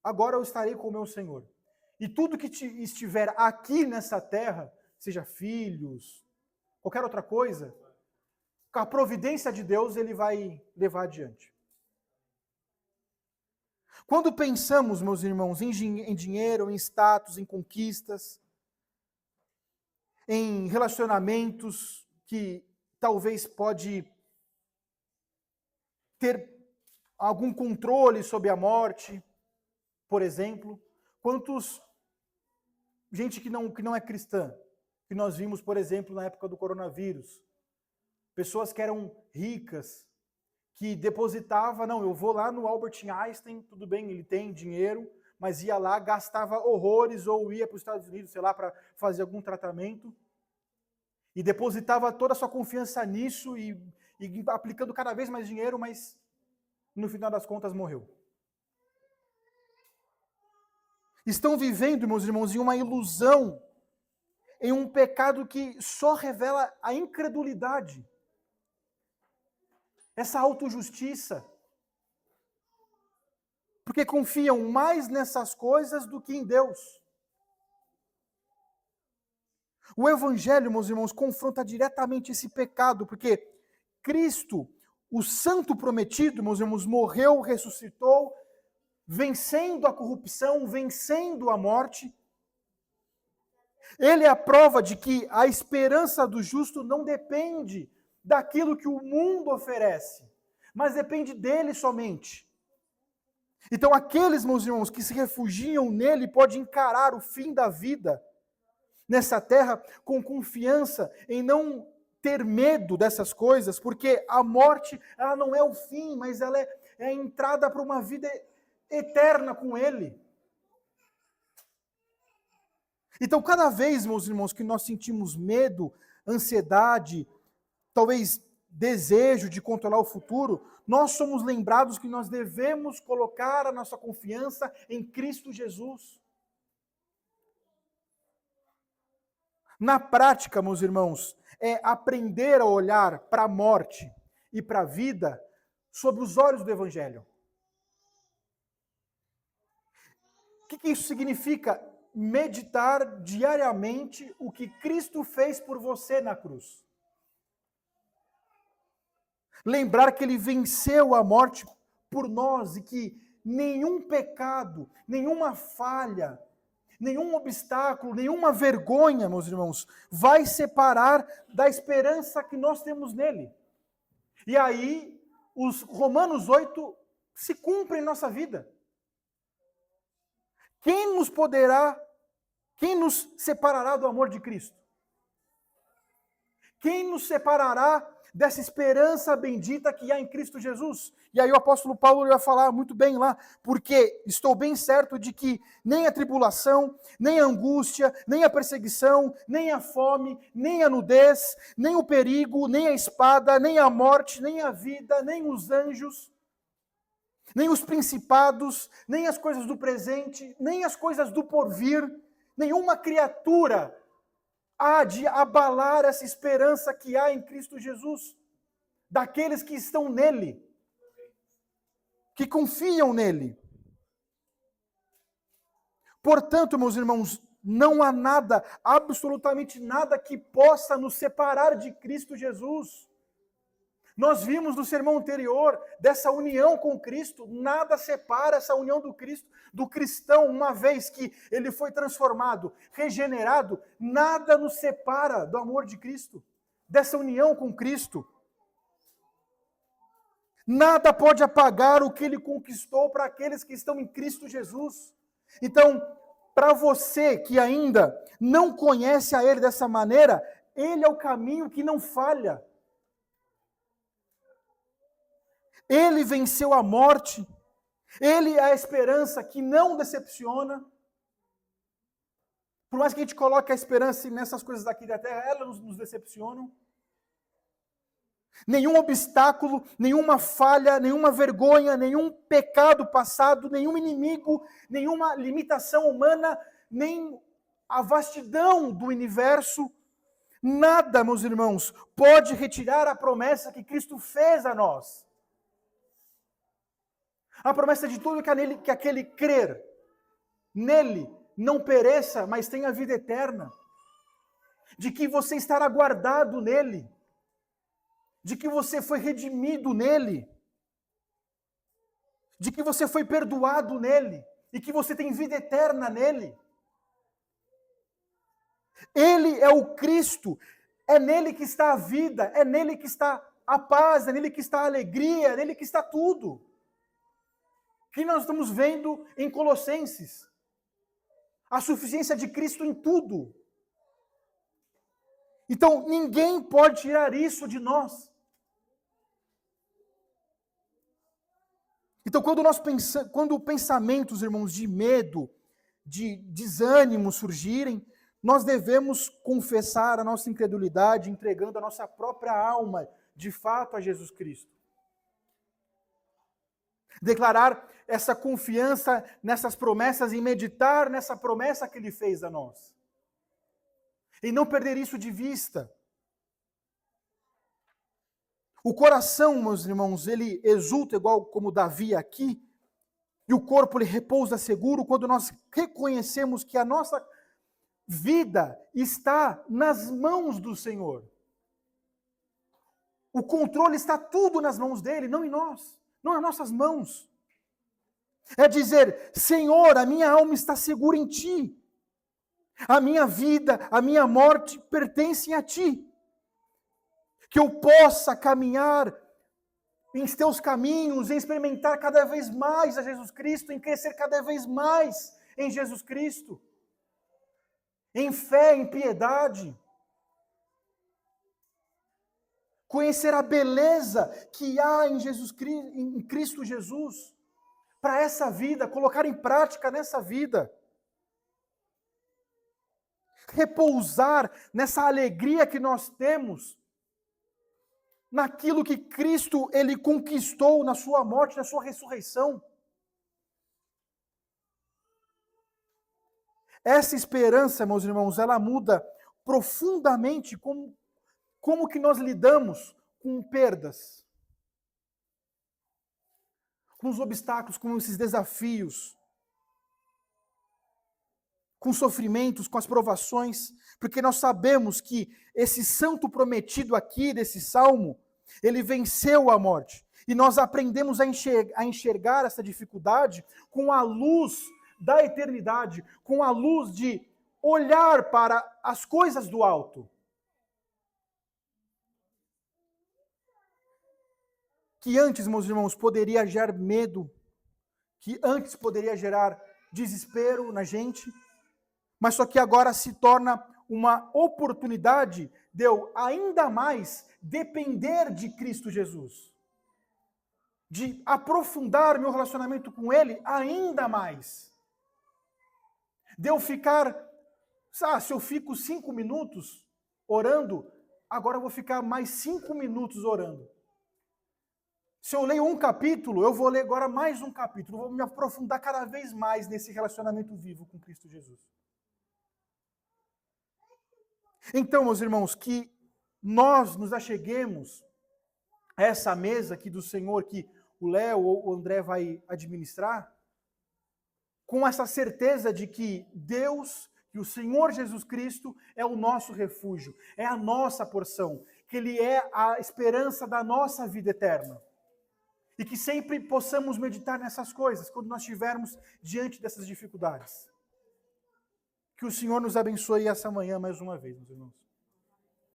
agora eu estarei com o meu Senhor. E tudo que estiver aqui nessa terra, seja filhos, qualquer outra coisa, com a providência de Deus, ele vai levar adiante. Quando pensamos, meus irmãos, em dinheiro, em status, em conquistas, em relacionamentos que talvez pode ter algum controle sobre a morte, por exemplo, gente que não é cristã, que nós vimos, por exemplo, na época do coronavírus, pessoas que eram ricas, que depositava, não, eu vou lá no Albert Einstein, tudo bem, ele tem dinheiro, mas ia lá, gastava horrores, ou ia para os Estados Unidos, sei lá, para fazer algum tratamento, e depositava toda a sua confiança nisso, e aplicando cada vez mais dinheiro, mas no final das contas morreu. Estão vivendo, meus irmãos, em uma ilusão, em um pecado que só revela a incredulidade. Essa autojustiça. Porque confiam mais nessas coisas do que em Deus. O Evangelho, meus irmãos, confronta diretamente esse pecado, porque Cristo, o Santo Prometido, meus irmãos, morreu, ressuscitou, vencendo a corrupção, vencendo a morte. Ele é a prova de que a esperança do justo não depende daquilo que o mundo oferece, mas depende dele somente. Então aqueles, meus irmãos, que se refugiam nele podem encarar o fim da vida nessa terra com confiança em não ter medo dessas coisas, porque a morte, ela não é o fim, mas ela é a entrada para uma vida eterna com ele. Então, cada vez, meus irmãos, que nós sentimos medo, ansiedade, talvez desejo de controlar o futuro, nós somos lembrados que nós devemos colocar a nossa confiança em Cristo Jesus. Na prática, meus irmãos, é aprender a olhar para a morte e para a vida sob os olhos do Evangelho. O que isso significa? Meditar diariamente o que Cristo fez por você na cruz. Lembrar que ele venceu a morte por nós e que nenhum pecado, nenhuma falha, nenhum obstáculo, nenhuma vergonha, meus irmãos, vai separar da esperança que nós temos nele. E aí, os Romanos 8 se cumprem em nossa vida. Quem nos separará do amor de Cristo? Quem nos separará dessa esperança bendita que há em Cristo Jesus? E aí o apóstolo Paulo vai falar muito bem lá, porque estou bem certo de que nem a tribulação, nem a angústia, nem a perseguição, nem a fome, nem a nudez, nem o perigo, nem a espada, nem a morte, nem a vida, nem os anjos, nem os principados, nem as coisas do presente, nem as coisas do porvir, nenhuma criatura há de abalar essa esperança que há em Cristo Jesus, daqueles que estão nele, que confiam nele. Portanto, meus irmãos, não há nada, absolutamente nada que possa nos separar de Cristo Jesus. Nós vimos no sermão anterior dessa união com Cristo, nada separa essa união do Cristo, do cristão, uma vez que ele foi transformado, regenerado, nada nos separa do amor de Cristo. dessa união com Cristo. Nada pode apagar o que ele conquistou para aqueles que estão em Cristo Jesus. Então, para você que ainda não conhece a ele dessa maneira, ele é o caminho que não falha. Ele venceu a morte. Ele é a esperança que não decepciona. Por mais que a gente coloque a esperança nessas coisas daqui da terra, elas nos decepcionam. Nenhum obstáculo, nenhuma falha, nenhuma vergonha, nenhum pecado passado, nenhum inimigo, nenhuma limitação humana, nem a vastidão do universo, nada, meus irmãos, pode retirar a promessa que Cristo fez a nós. A promessa de tudo que aquele crer nele não pereça, mas tenha vida eterna. De que você estará guardado nele. De que você foi redimido nele. De que você foi perdoado nele. E que você tem vida eterna nele. Ele é o Cristo. É nele que está a vida. É nele que está a paz. É nele que está a alegria. É nele que está tudo. Que nós estamos vendo em Colossenses. A suficiência de Cristo em tudo. Então, ninguém pode tirar isso de nós. Então, quando pensamentos, irmãos, de medo, de desânimo surgirem, nós devemos confessar a nossa incredulidade, entregando a nossa própria alma, de fato, a Jesus Cristo. Declarar essa confiança nessas promessas e meditar nessa promessa que Ele fez a nós. E não perder isso de vista. O coração, meus irmãos, ele exulta igual como Davi aqui, e o corpo ele repousa seguro quando nós reconhecemos que a nossa vida está nas mãos do Senhor. O controle está tudo nas mãos dele, não em nós, não nas nossas mãos. É dizer, Senhor, a minha alma está segura em Ti. A minha vida, a minha morte pertencem a Ti. Que eu possa caminhar em Teus caminhos, em experimentar cada vez mais a Jesus Cristo, em crescer cada vez mais em Jesus Cristo. Em fé, em piedade. Conhecer a beleza que há em Jesus Cristo, em Cristo Jesus. Para essa vida, colocar em prática nessa vida. Repousar nessa alegria que nós temos, naquilo que Cristo ele conquistou na sua morte, na sua ressurreição. Essa esperança, meus irmãos, ela muda profundamente como que nós lidamos com perdas, com os obstáculos, com esses desafios, com os sofrimentos, com as provações, porque nós sabemos que esse santo prometido aqui, desse salmo, ele venceu a morte. E nós aprendemos a enxergar essa dificuldade com a luz da eternidade, com a luz de olhar para as coisas do alto. Que antes, meus irmãos, poderia gerar medo, que antes poderia gerar desespero na gente, mas só que agora se torna uma oportunidade de eu ainda mais depender de Cristo Jesus. De aprofundar meu relacionamento com Ele ainda mais. De eu ficar, se eu fico 5 minutos orando, agora eu vou ficar mais 5 minutos orando. Se eu leio um capítulo, eu vou ler agora mais um capítulo, vou me aprofundar cada vez mais nesse relacionamento vivo com Cristo Jesus. Então, meus irmãos, que nós nos acheguemos a essa mesa aqui do Senhor, que o Léo ou o André vai administrar, com essa certeza de que Deus e o Senhor Jesus Cristo é o nosso refúgio, é a nossa porção, que Ele é a esperança da nossa vida eterna. E que sempre possamos meditar nessas coisas, quando nós estivermos diante dessas dificuldades. Que o Senhor nos abençoe essa manhã mais uma vez, meus irmãos.